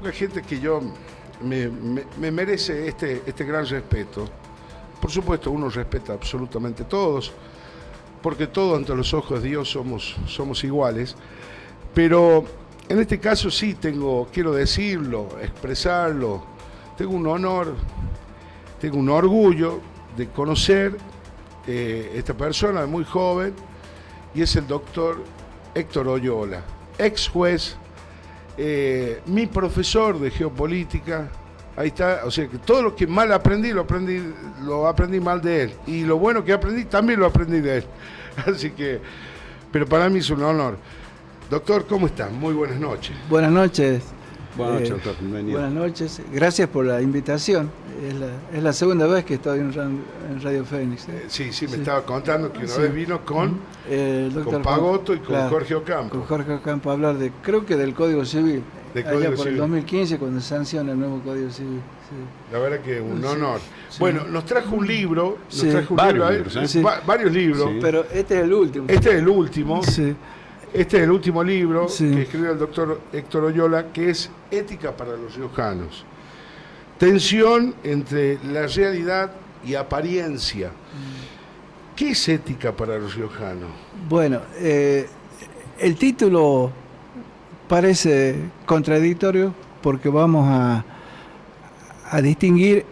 La gente que yo me merece este gran respeto. Por supuesto, uno respeta absolutamente a todos, porque todos ante los ojos de Dios somos iguales. Pero en este caso sí quiero decirlo, expresarlo. Tengo un honor, tengo un orgullo de conocer esta persona muy joven, y es el doctor Héctor Oyola, ex juez, mi profesor de geopolítica. Ahí está, o sea que todo lo que mal aprendí, lo aprendí mal de él. Y lo bueno que aprendí, también lo aprendí de él. Así que, pero para mí es un honor. Doctor, ¿cómo está? Muy buenas noches. Buenas noches. Buenas noches, doctor. Bienvenido. Buenas noches. Gracias por la invitación. Es la segunda vez que estoy en Radio Fénix. Sí, me estaba contando que una vez vino con Pagotto y con Jorge Ocampo. Con Jorge Ocampo a hablar creo que del Código Civil. Allá por el 2015, cuando se sanciona el nuevo Código Civil. Sí. La verdad que un honor. Sí. Bueno, nos trajo un libro, varios libros. Sí. Pero este es el último. Este es el último. Sí. Este es el último libro que escribió el doctor Héctor Oyola, que es Ética para los riojanos. Tensión entre la realidad y apariencia. ¿Qué es ética para los riojanos? Bueno, el título parece contradictorio porque vamos a distinguir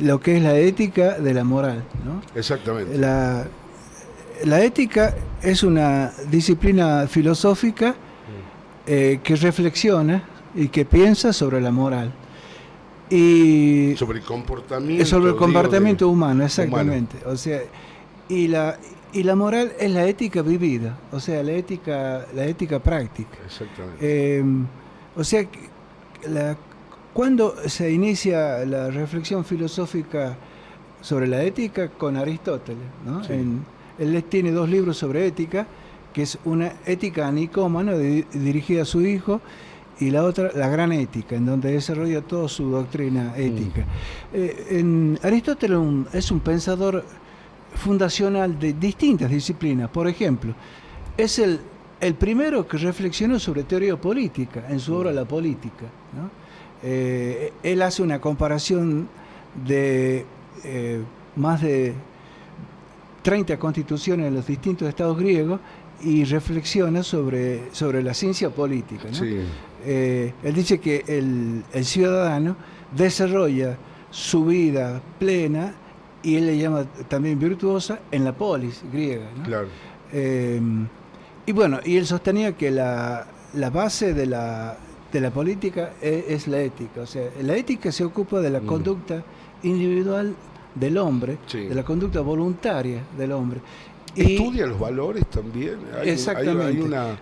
lo que es la ética de la moral, ¿no? Exactamente. La ética es una disciplina filosófica que reflexiona y que piensa sobre la moral. Y sobre el comportamiento. Sobre el comportamiento humano, exactamente. Humano. O sea, y la moral es la ética vivida, o sea, la ética práctica. Exactamente. O sea, cuando se inicia la reflexión filosófica sobre la ética con Aristóteles, ¿no? Sí. Él tiene 2 libros sobre ética, que es una ética a Nicómaco, dirigida a su hijo, y la otra, La Gran Ética, en donde desarrolla toda su doctrina ética. Aristóteles es un pensador fundacional de distintas disciplinas. Por ejemplo, es el primero que reflexionó sobre teoría política en su obra La Política, ¿no? Él hace una comparación de más de 30 constituciones de los distintos estados griegos y reflexiona sobre la ciencia política, ¿no? Sí. Él dice que el ciudadano desarrolla su vida plena, y él le llama también virtuosa, en la polis griega, ¿no? Claro. Y bueno, y él sostenía que la base de la política es la ética. O sea, la ética se ocupa de la conducta individual del hombre, de la conducta voluntaria del hombre. ¿Estudia los valores también? Exactamente. Hay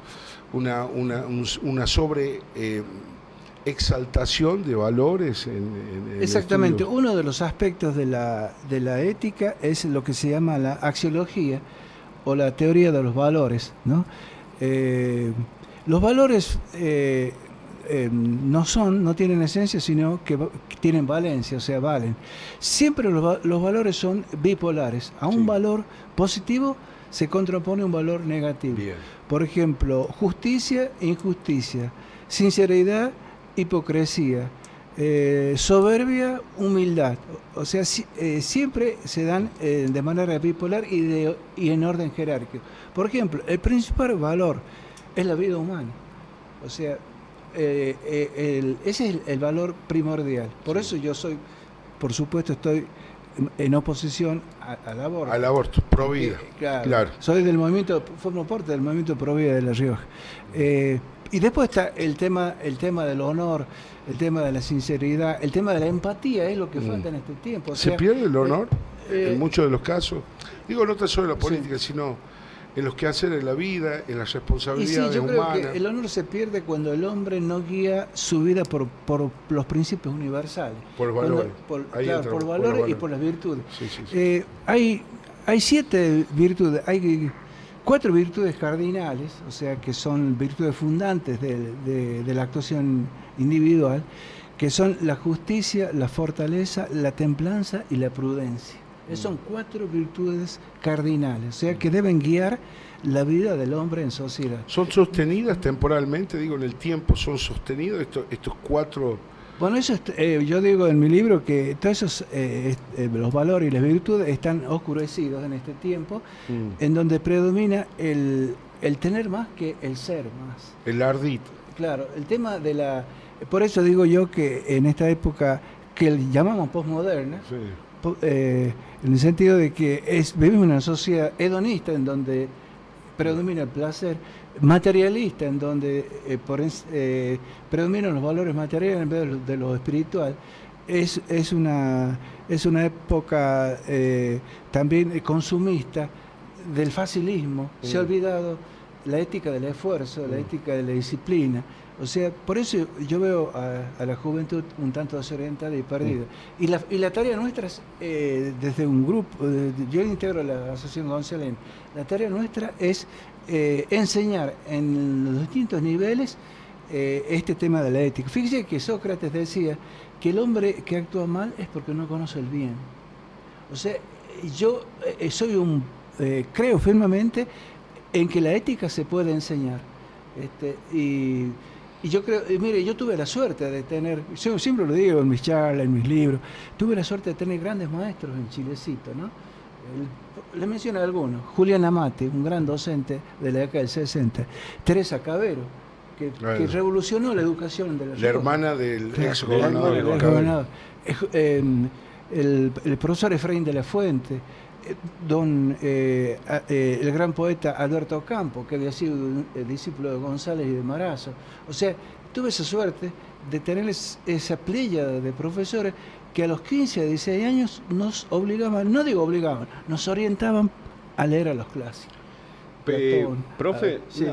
una sobre exaltación de valores en exactamente. estudio. Uno de los aspectos de la ética es lo que se llama la axiología o la teoría de los valores, ¿no? Los valores no tienen esencia, sino que tienen valencia, o sea, valen. Siempre los valores son bipolares. A un valor positivo se contrapone un valor negativo. Bien. Por ejemplo, justicia, injusticia, sinceridad, hipocresía, soberbia, humildad. O sea, siempre se dan de manera bipolar y en orden jerárquico. Por ejemplo, el principal valor es la vida humana. O sea, ese es el valor primordial. Por eso yo por supuesto, estoy en oposición al aborto. Al aborto, pro vida. Claro. Formo parte del movimiento pro vida de La Rioja. Y después está el tema del honor, el tema de la sinceridad, el tema de la empatía, es lo que falta en este tiempo. O sea, ¿se pierde el honor en muchos de los casos? Digo, no tan solo en la política, sino en los quehaceres de la vida, en las responsabilidades humanas. Yo creo que el honor se pierde cuando el hombre no guía su vida por los principios universales. Por los valores. Por los valores y por las virtudes. Sí. Hay 7 virtudes, hay 4 virtudes cardinales, o sea, que son virtudes fundantes de la actuación individual, que son la justicia, la fortaleza, la templanza y la prudencia. Son 4 virtudes cardinales, o sea, que deben guiar la vida del hombre en sociedad. ¿Son sostenidas temporalmente, digo, en el tiempo? ¿Son sostenidos estos 4? Bueno, eso yo digo en mi libro que todos esos los valores y las virtudes están oscurecidos en este tiempo, en donde predomina el tener más que el ser más. El ardito. Claro, el tema de por eso digo yo que en esta época que llamamos postmoderna, Sí. En el sentido de que vivimos en una sociedad hedonista en donde predomina el placer, materialista en donde predominan los valores materiales en vez de lo espiritual, es una época también consumista del facilismo. Se ha olvidado la ética del esfuerzo, la ética de la disciplina. O sea, por eso yo veo a la juventud un tanto desorientada y perdida. Y la tarea nuestra es, desde un grupo, yo integro la Asociación González, la tarea nuestra es enseñar en los distintos niveles este tema de la ética. Fíjese que Sócrates decía que el hombre que actúa mal es porque no conoce el bien. O sea, yo creo firmemente en que la ética se puede enseñar. Y yo creo, mire, yo tuve la suerte de tener, yo siempre lo digo en mis charlas, en mis libros, tuve la suerte de tener grandes maestros en Chilecito, ¿no? Les menciono algunos: Julián Amate, un gran docente de la década del 60, Teresa Cabero, que revolucionó la educación de la hermana del ex gobernador. El profesor Efraín de la Fuente, el gran poeta Alberto Campo, que había sido discípulo de González y de Marazo. O sea, tuve esa suerte de tener esa pléyada de profesores que a los 15 a 16 años nos obligaban, no digo obligaban, nos orientaban a leer a los clásicos. Profe, sí.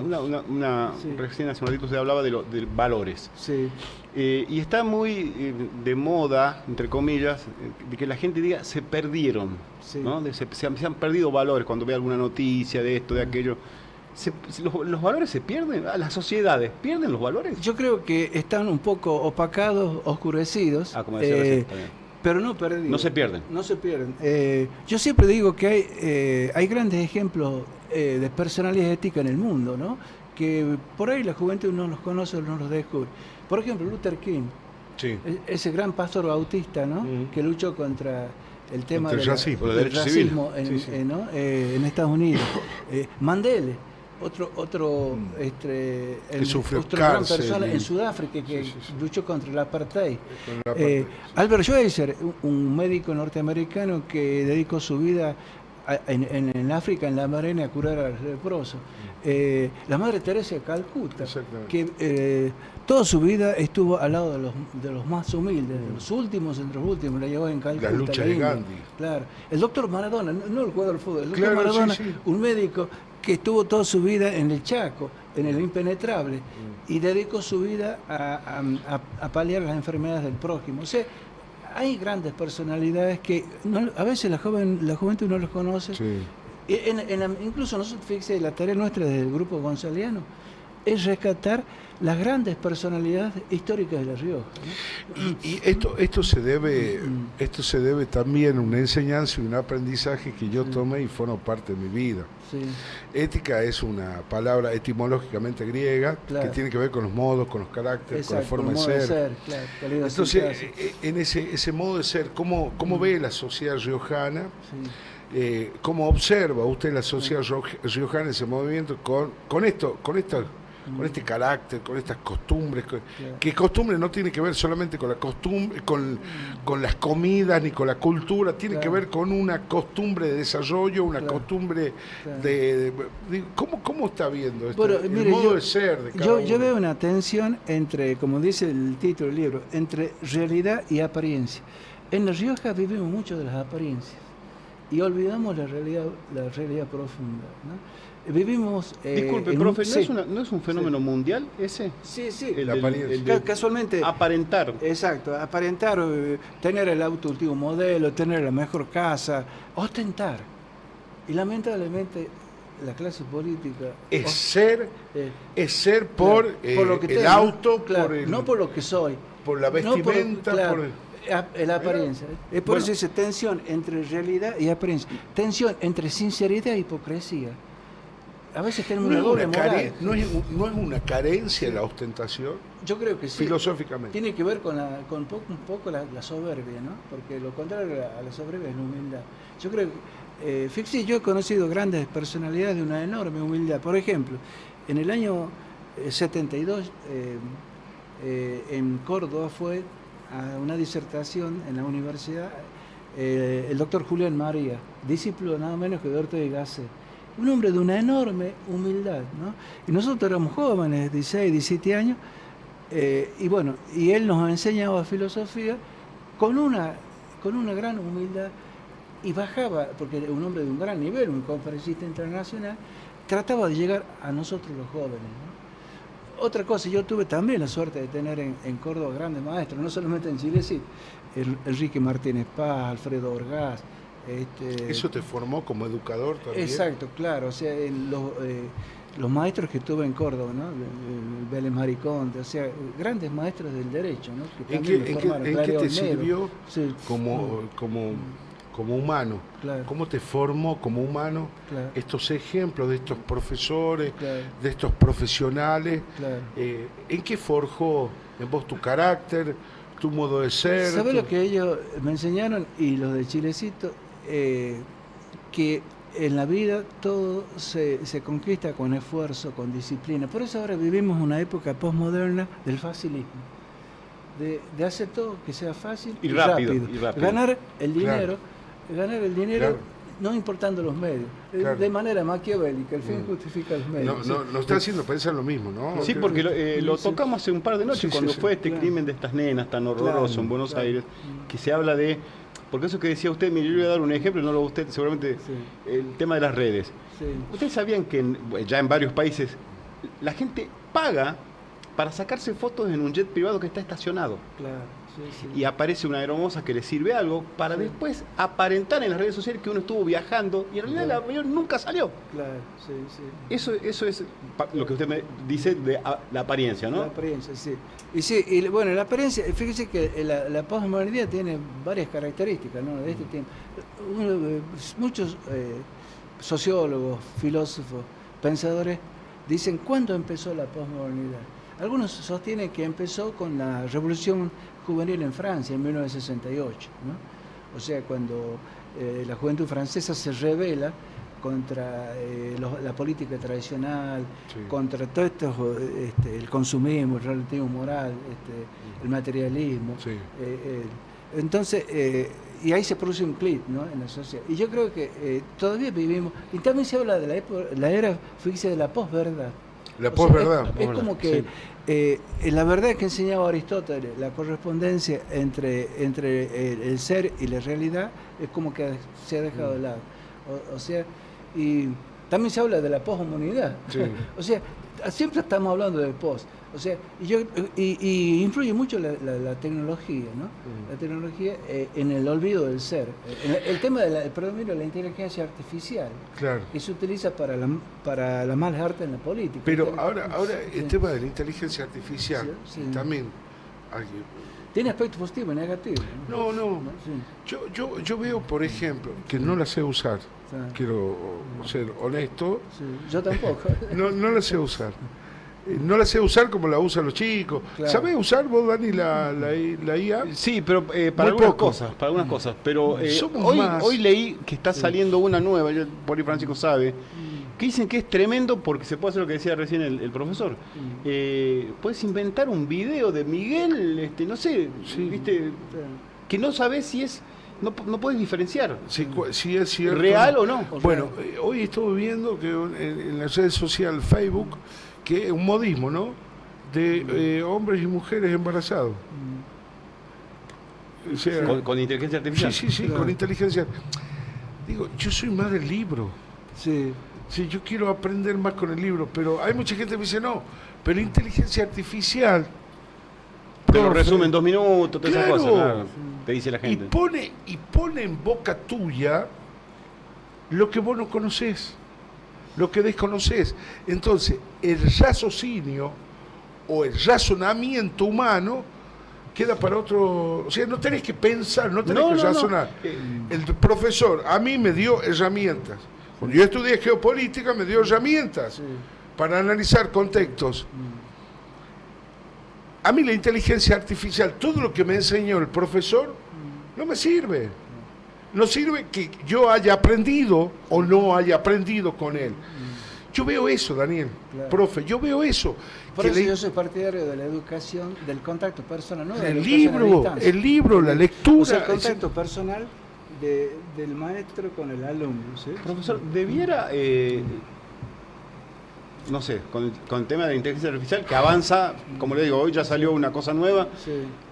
recién hace un ratito usted hablaba de valores. Sí. Y está muy de moda, entre comillas, de que la gente diga se perdieron, sí. ¿no? Se han perdido valores cuando ve alguna noticia de esto, de aquello. ¿Los valores se pierden? ¿Las sociedades pierden los valores? Yo creo que están un poco opacados, oscurecidos. Como decía recién, pero no perdidos. No se pierden. No se pierden. Yo siempre digo que hay grandes ejemplos de personalidad ética en el mundo, ¿no? Que por ahí la juventud no los conoce o no los descubre. Por ejemplo, Luther King, sí. Ese gran pastor bautista, ¿no? Que luchó contra el tema del racismo en Estados Unidos. Mandela, otro gran persona en Sudáfrica que luchó contra el apartheid. Albert Schweitzer, un médico norteamericano que dedicó su vida en África, en la Marena, a curar a los leprosos. La Madre Teresa de Calcuta, que toda su vida estuvo al lado de los más humildes, de los últimos entre los últimos, la llevó en Calcuta. La lucha de Gandhi. Claro. El doctor Maradona, no el jugador del fútbol, el doctor Maradona, un médico que estuvo toda su vida en el Chaco, en el impenetrable, y dedicó su vida a paliar las enfermedades del prójimo. O sea, hay grandes personalidades que a veces la juventud no los conoce. Sí. Incluso nosotros, fíjese, la tarea nuestra desde el grupo gonzaliano es rescatar las grandes personalidades históricas de La Rioja, ¿no? Y esto se debe también a una enseñanza y un aprendizaje que yo tomé y forma parte de mi vida. Sí. Ética es una palabra etimológicamente griega, que tiene que ver con los modos, con los caracteres, con la forma de ser. Claro, entonces, en ese modo de ser, ¿cómo ve la sociedad riojana? Sí. ¿Cómo observa usted la sociedad riojana, ese movimiento con este carácter, con estas costumbres, que costumbres no tiene que ver solamente con la costumbre, con las comidas ni con la cultura, tiene que ver con una costumbre de desarrollo, una costumbre de ¿cómo está viendo esto? Bueno, mire, el modo de ser de cada uno. Yo veo una tensión entre, como dice el título del libro, entre realidad y apariencia. En La Rioja vivimos mucho de las apariencias y olvidamos la realidad profunda, ¿no? Vivimos... Disculpe, profe, ¿no es un fenómeno mundial ese? Sí. Casualmente... Aparentar. Exacto, aparentar, tener el auto último modelo, tener la mejor casa, ostentar. Y lamentablemente la clase política... Es ser por lo que el auto, no por lo que soy. Por la vestimenta, la apariencia. Es por eso dice tensión entre realidad y apariencia. Tensión entre sinceridad e hipocresía. a veces tenemos una doble moral. No es una carencia la ostentación. Yo creo que sí. Filosóficamente. Tiene que ver con un poco la soberbia, ¿no? Porque lo contrario a la soberbia es la humildad. Yo creo que, fíjese, yo he conocido grandes personalidades de una enorme humildad. Por ejemplo, en el año 72, en Córdoba fue a una disertación en la universidad el doctor Julián María, discípulo nada menos que de Ortega y Gasset. Un hombre de una enorme humildad, ¿no? Y nosotros éramos jóvenes, 16, 17 años, y bueno, y él nos enseñaba filosofía con una gran humildad, y bajaba, porque era un hombre de un gran nivel, un conferencista internacional, trataba de llegar a nosotros los jóvenes, ¿no? Otra cosa, yo tuve también la suerte de tener en Córdoba grandes maestros, no solamente en Chile, sí, Enrique Martínez Paz, Alfredo Orgaz. ¿Eso te formó como educador también? Exacto, claro, o sea, los maestros que tuve en Córdoba, ¿no? Vélez Mariconte, o sea, grandes maestros del derecho, ¿no? Que ¿En qué te sirvió como humano? Claro. ¿Cómo te formó como humano? Claro. Estos ejemplos de estos profesores, claro, de estos profesionales, claro. ¿En qué forjó en vos tu carácter, tu modo de ser? ¿Sabés lo que ellos me enseñaron, y los de Chilecito? Que en la vida todo se conquista con esfuerzo, con disciplina. Por eso ahora vivimos una época postmoderna del facilismo, de hacer todo que sea fácil y rápido. Ganar el dinero, claro, no importando los medios, claro, de manera maquiavélica. El fin justifica los medios. No está haciendo pensar lo mismo, ¿no? Sí, porque lo tocamos hace un par de noches cuando fue este crimen de estas nenas tan horroroso en Buenos Aires, que se habla de... Porque eso que decía usted, mire, yo voy a dar un ejemplo, no lo usted, seguramente, el tema de las redes. Sí. Ustedes sabían que ya en varios países la gente paga para sacarse fotos en un jet privado que está estacionado. Claro, sí. Y aparece una aeromoza que le sirve algo para después aparentar en las redes sociales que uno estuvo viajando y en realidad el avión nunca salió. Claro, sí. Eso es lo que usted me dice de la apariencia, ¿no? La apariencia, sí. Y sí, y bueno, la apariencia, fíjese que la posmodernidad tiene varias características, ¿no? De este tiempo. Muchos sociólogos, filósofos, pensadores dicen, ¿cuándo empezó la posmodernidad? Algunos sostienen que empezó con la Revolución Juvenil en Francia en 1968, ¿no? O sea, cuando la juventud francesa se rebela contra la política tradicional, contra todo esto, el consumismo, el relativismo moral, el materialismo. Sí. Entonces, y ahí se produce un clic, ¿no?, en la sociedad. Y yo creo que todavía vivimos, y también se habla de la era, fíjese, de la posverdad. La posverdad. Es como que la verdad que enseñaba Aristóteles, la correspondencia entre el ser y la realidad, es como que se ha dejado de lado. O sea, y también se habla de la poshumanidad. Sí. O sea, siempre estamos hablando de pos. O sea, y influye mucho la tecnología, ¿no? La tecnología en el olvido del ser. El tema del predominio de la inteligencia artificial, claro, que se utiliza para la malas artes en la política. Pero ahora el tema de la inteligencia artificial también... Tiene aspectos positivos y negativos. No. Sí. Yo veo, por ejemplo, que no la sé usar. Quiero ser honesto. Sí. Yo tampoco. No la sé usar. No la sé usar como la usan los chicos. Claro. ¿Sabés usar vos, Dani, la IA? Sí, pero para algunas cosas. Pero hoy leí que está saliendo una nueva, por ahí Francisco sabe, que dicen que es tremendo porque se puede hacer lo que decía recién el profesor. Puedes inventar un video de Miguel, no sé, ¿viste? Que no sabés si es... No puedes diferenciar si es cierto, real o no. Bueno, hoy estuve viendo que en la red social Facebook, que es un modismo, ¿no?, de hombres y mujeres embarazados. O sea, ¿Con inteligencia artificial? Sí, claro, con inteligencia. Digo, yo soy más del libro. Sí, yo quiero aprender más con el libro, pero hay mucha gente que me dice, no, pero inteligencia artificial... Te lo resume en 2 minutos, todas esas cosas, claro, te dice la gente. Y pone en boca tuya lo que vos no conocés, lo que desconocés. Entonces, el raciocinio o el razonamiento humano queda para otro... O sea, no tenés que pensar, no tenés que razonar. El profesor a mí me dio herramientas. Cuando yo estudié geopolítica me dio herramientas para analizar contextos. A mí la inteligencia artificial, todo lo que me enseñó el profesor, no me sirve. No sirve que yo haya aprendido o no haya aprendido con él. Yo veo eso, Daniel, profe, yo veo eso. Por eso yo soy partidario de la educación, del contacto personal, ¿no? El libro, la lectura. O sea, el contacto personal del maestro con el alumno. ¿Sí? Profesor, debiera, no sé, con el tema de la inteligencia artificial, que avanza, como le digo, hoy ya salió una cosa nueva,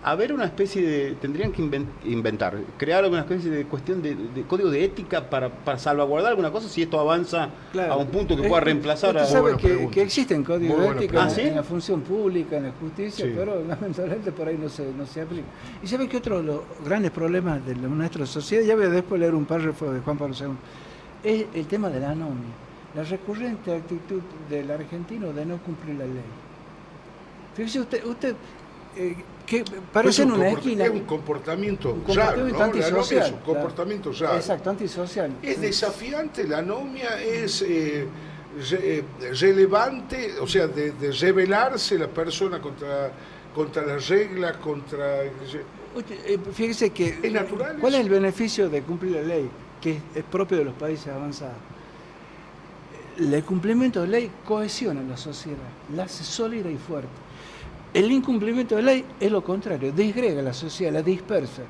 haber una especie de, tendrían que inventar, crear alguna especie de cuestión de código de ética para salvaguardar alguna cosa, si esto avanza a un punto que pueda reemplazar a... Usted sabe que existen códigos de ética en la ¿sí? función pública, en la justicia, pero lamentablemente por ahí no se aplica. Y sabe que otro de los grandes problemas de nuestra sociedad, ya voy a después leer un párrafo de Juan Pablo II, es el tema de la anomia. La recurrente actitud del argentino de no cumplir la ley. Fíjese usted que parece en una esquina... Es un comportamiento raro, ¿no? Antisocial. Es un comportamiento raro. Exacto, antisocial. Es desafiante, la anomia es relevante, o sea, de rebelarse la persona contra las reglas, contra... Fíjese que... Es natural. ¿Cuál es el beneficio de cumplir la ley? Que es propio de los países avanzados. El cumplimiento de ley cohesiona la sociedad, la hace sólida y fuerte. El incumplimiento de ley es lo contrario, disgrega la sociedad, la dispersa.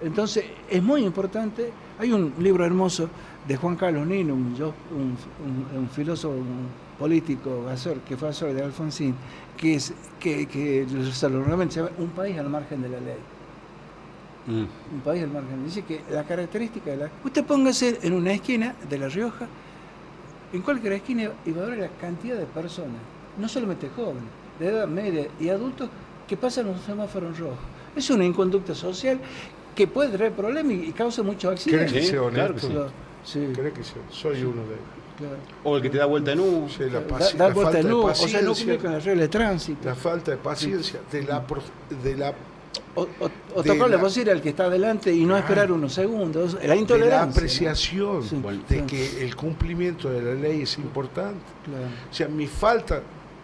Entonces, es muy importante. Hay un libro hermoso de Juan Carlos Nino, un filósofo, un político, que fue asesor de Alfonsín, que realmente se llama Un país al margen de la ley. Un país al margen. Dice que la característica de la... Usted póngase en una esquina de La Rioja, en cualquier esquina, y va a ver la cantidad de personas, no solamente jóvenes, de edad media y adultos, que pasan los semáforos rojos. Es una inconducta social que puede traer problemas y causa muchos accidentes. ¿Querés que sea honesto? Claro sí. ¿Querés que sea? Soy uno de ellos. Claro. O el que te da vuelta en U. Sí, dar vuelta en U, o sea, no cumplir con las reglas de tránsito. La falta de paciencia, de la O tocarle posible al que está adelante y no esperar unos segundos. La intolerancia. De la apreciación, ¿no? de que el cumplimiento de la ley es importante. Claro. O sea, mi falta,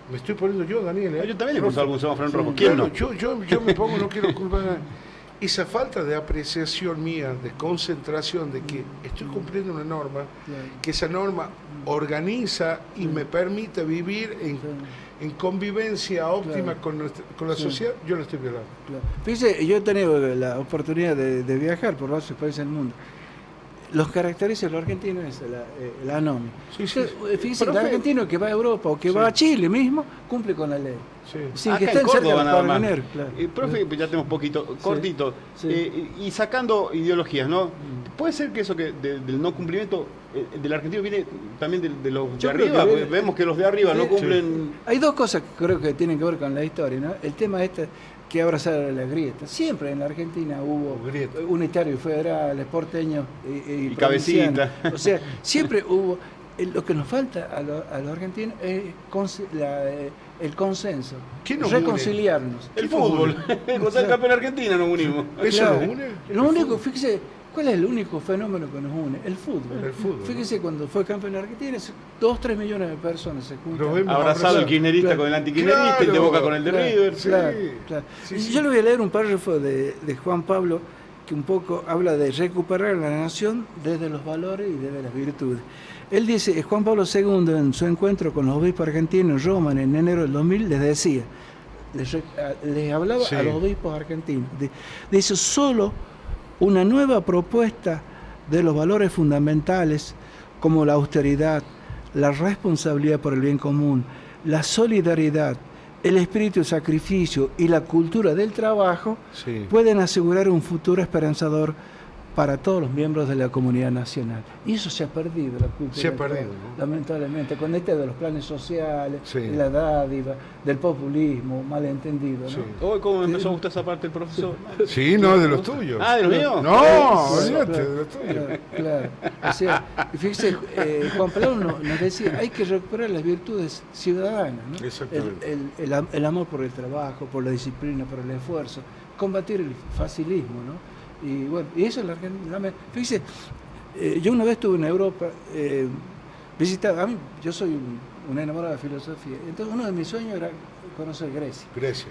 me estoy poniendo yo, Daniel. Yo también he cruzado algún semáforo en rojo. ¿Quién no? Yo me pongo, no quiero culpar a nadie. Esa falta de apreciación mía, de concentración, de que estoy cumpliendo una norma, que esa norma organiza y me permite vivir en convivencia óptima con la sociedad, yo la estoy violando. Claro. Fíjese, yo he tenido la oportunidad de viajar por varios países del mundo. Los caracteriza los argentinos es la anomia. Fíjese, el argentino que va a Europa o que va a Chile mismo, cumple con la ley. Sin acá que estén cerca de los carabineros. Profe, ya tenemos poquito, cortito. Y sacando ideologías, ¿no? ¿Puede ser que eso del no cumplimiento del argentino viene también de los de arriba? Vemos que los de arriba no cumplen... Hay dos cosas que creo que tienen que ver con la historia, ¿no? El tema que ahora sale de la grieta. Siempre en la Argentina hubo unitarios federales, porteños y cabecita. O sea, siempre hubo... Lo que nos falta a los argentinos es el consenso, reconciliarnos. El fútbol. Con ser campeón argentino nos unimos. ¿Eso nos une? Lo único, fíjese, ¿cuál es el único fenómeno que nos une? El fútbol. Fíjese, cuando fue campeón argentino, 2-3 millones de personas se juntan. Abrazado el kirchnerista con el antikirchnerista, el de Boca con el de River. Claro. Yo le voy a leer un párrafo de Juan Pablo que un poco habla de recuperar la nación desde los valores y desde las virtudes. Él dice, Juan Pablo II, en su encuentro con los obispos argentinos en Roma en enero del 2000, les decía, les hablaba a los obispos argentinos, dice, solo una nueva propuesta de los valores fundamentales como la austeridad, la responsabilidad por el bien común, la solidaridad, el espíritu de sacrificio y la cultura del trabajo pueden asegurar un futuro esperanzador para todos los miembros de la comunidad nacional. Y eso se ha perdido, la cultura. Se ha perdido, ¿no? Lamentablemente, con este de los planes sociales, de la dádiva, del populismo, malentendido, ¿no? Hoy, ¿cómo empezó a gustar esa parte del profesor? Sí, no, de los tuyos. ¿De los míos? No, olvídate, de los tuyos. Claro. O sea, fíjese, Juan Pablo nos decía, hay que recuperar las virtudes ciudadanas, ¿no? Exactamente. El amor por el trabajo, por la disciplina, por el esfuerzo, combatir el facilismo, ¿no? Y bueno, y eso es la Argentina. Fíjese, Yo una vez estuve en Europa, visitaba, yo soy un enamorado de filosofía, entonces uno de mis sueños era conocer Grecia.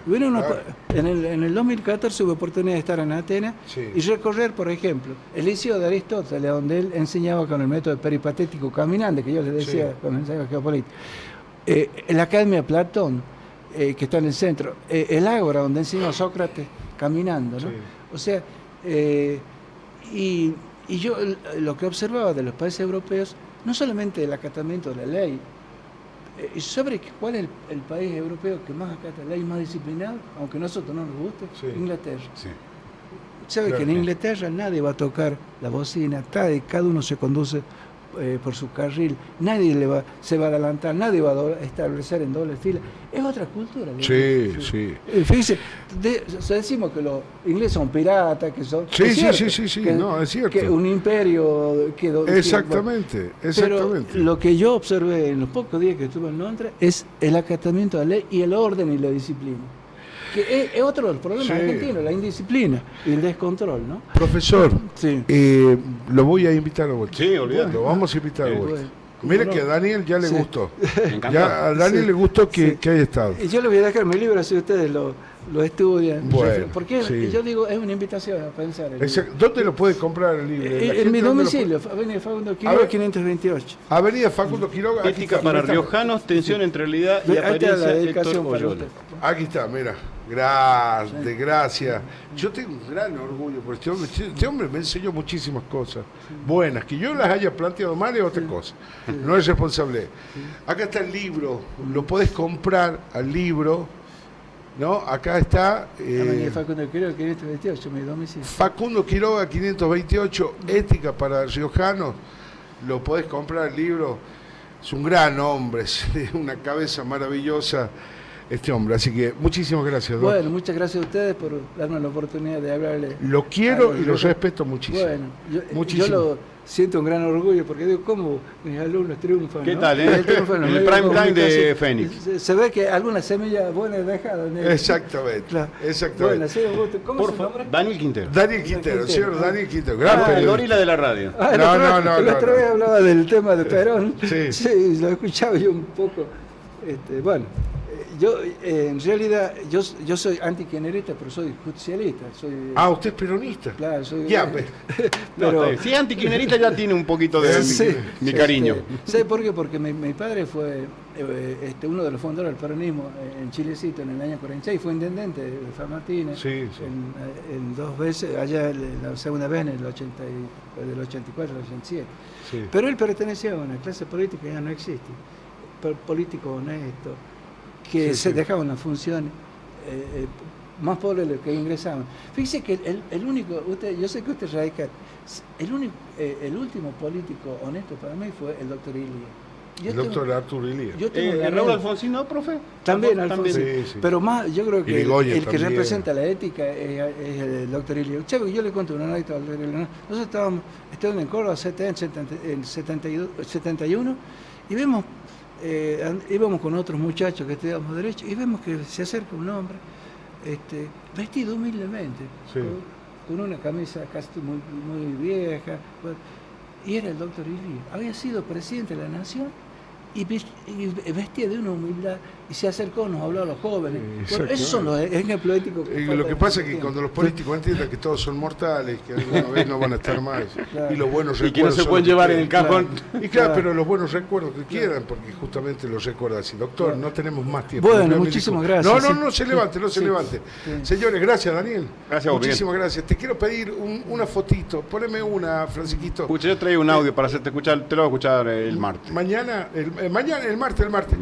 Y bueno, claro. en el 2014 hubo oportunidad de estar en Atenas y recorrer, por ejemplo, el Liceo de Aristóteles, donde él enseñaba con el método peripatético caminante, que yo les decía cuando enseñaba geopolítica. La Academia Platón, que está en el centro, el Ágora, donde enseñó Sócrates caminando, ¿no? O sea, y yo lo que observaba de los países europeos, no solamente el acatamiento de la ley, ¿sabe cuál es el país europeo que más acata la ley, más disciplinado, aunque a nosotros no nos guste? Inglaterra. ¿Sabe que en Inglaterra nadie va a tocar la bocina? Cada uno se conduce por su carril, nadie se va a adelantar, nadie va a establecer en doble fila. Es otra cultura. Sí. Fíjese, decimos que los ingleses son piratas, que son... Sí, no, es cierto. Que un imperio... Exactamente. Pero lo que yo observé en los pocos días que estuve en Londres es el acatamiento de la ley y el orden y la disciplina. Que es otro de los problemas argentinos, la indisciplina y el descontrol, ¿no? Profesor, lo voy a invitar a vuelta. Sí, olvídate. Lo vamos a invitar a vuelta. Mire que a Daniel ya le gustó. Ya a Daniel le gustó que haya estado. Y yo le voy a dejar mi libro si ustedes lo estudian. Bueno, porque yo digo, es una invitación a pensar. ¿Dónde lo puede comprar el libro? En mi domicilio, Avenida Facundo Quiroga, 528. Avenida Facundo Quiroga. Ética para riojanos, tensión entre realidad y apariencia, Héctor Oyola. Aquí está, mira. Gracias. Yo tengo un gran orgullo por este hombre me enseñó muchísimas cosas buenas, que yo las haya planteado mal es otra cosa, no es responsable. Acá está el libro, lo podés comprar al libro, ¿no? Acá está Facundo Quiroga 528, mi domicilio. Facundo Quiroga 528, Ética para Riojanos, lo podés comprar el libro, es un gran hombre, es una cabeza maravillosa este hombre, así que muchísimas gracias, Doc. Bueno, muchas gracias a ustedes por darme la oportunidad de hablarle. Lo quiero y lo respeto muchísimo. Bueno, yo lo siento un gran orgullo porque digo, ¿cómo mis alumnos triunfan? ¿Qué tal, en el prime time de Fénix? Se ve que algunas semillas buenas dejadas. Exactamente. Claro. Exactamente. Bueno, sí, ¿cómo es su nombre? Daniel Quintero. Señor Daniel Quintero, gran periodista. El gorila de la radio. La otra vez hablaba del tema de Perón. Sí, lo escuchaba yo un poco. Yo, en realidad, yo soy antikirchnerista, pero soy justicialista. ¿Usted es peronista? Claro, soy... pero si es antikirchnerista ya tiene un poquito de mi cariño. ¿Sabe por qué? Porque mi padre fue uno de los fundadores del peronismo en Chilecito en el año 46, fue intendente de San Martín, en 2 veces, allá la segunda vez en el 84 al 87. Pero él pertenecía a una clase política que ya no existe, político honesto, que se dejaban las funciones más pobres de lo que ingresaban. Fíjese que el único, yo sé que usted es radical, el último político honesto para mí fue el doctor Ilía. El doctor Arturo Ilía. ¿Raúl Alfonsín no, profe? También Alfonsín. Sí. Pero más, yo creo que el que representa la ética es el doctor Ilía. Chavo, yo le cuento una anécdota al doctor Ilía. Nosotros estábamos en Córdoba en 71 y vemos... íbamos con otros muchachos que estudiábamos Derecho y vemos que se acerca un hombre vestido humildemente, con una camisa casi muy vieja, y era el doctor Ilía. Había sido presidente de la Nación y vestía de una humildad y se acercó, nos habló a los jóvenes. Bueno, esos son los ejemplos éticos. Lo que pasa es que cuando los políticos entiendan que todos son mortales, que alguna vez no van a estar más, y los buenos recuerdos. Y que no se pueden llevar en el cajón. Y pero los buenos recuerdos que quieran, porque justamente los recuerda así. Doctor, no tenemos más tiempo. Bueno, muchísimas gracias. No se levante, se levante. Señores, gracias, Daniel. Gracias, muchísimas gracias. Te quiero pedir una fotito. Poneme una, Francisquito. Escucha, yo traigo un audio para hacerte escuchar, te lo voy a escuchar el martes. El martes.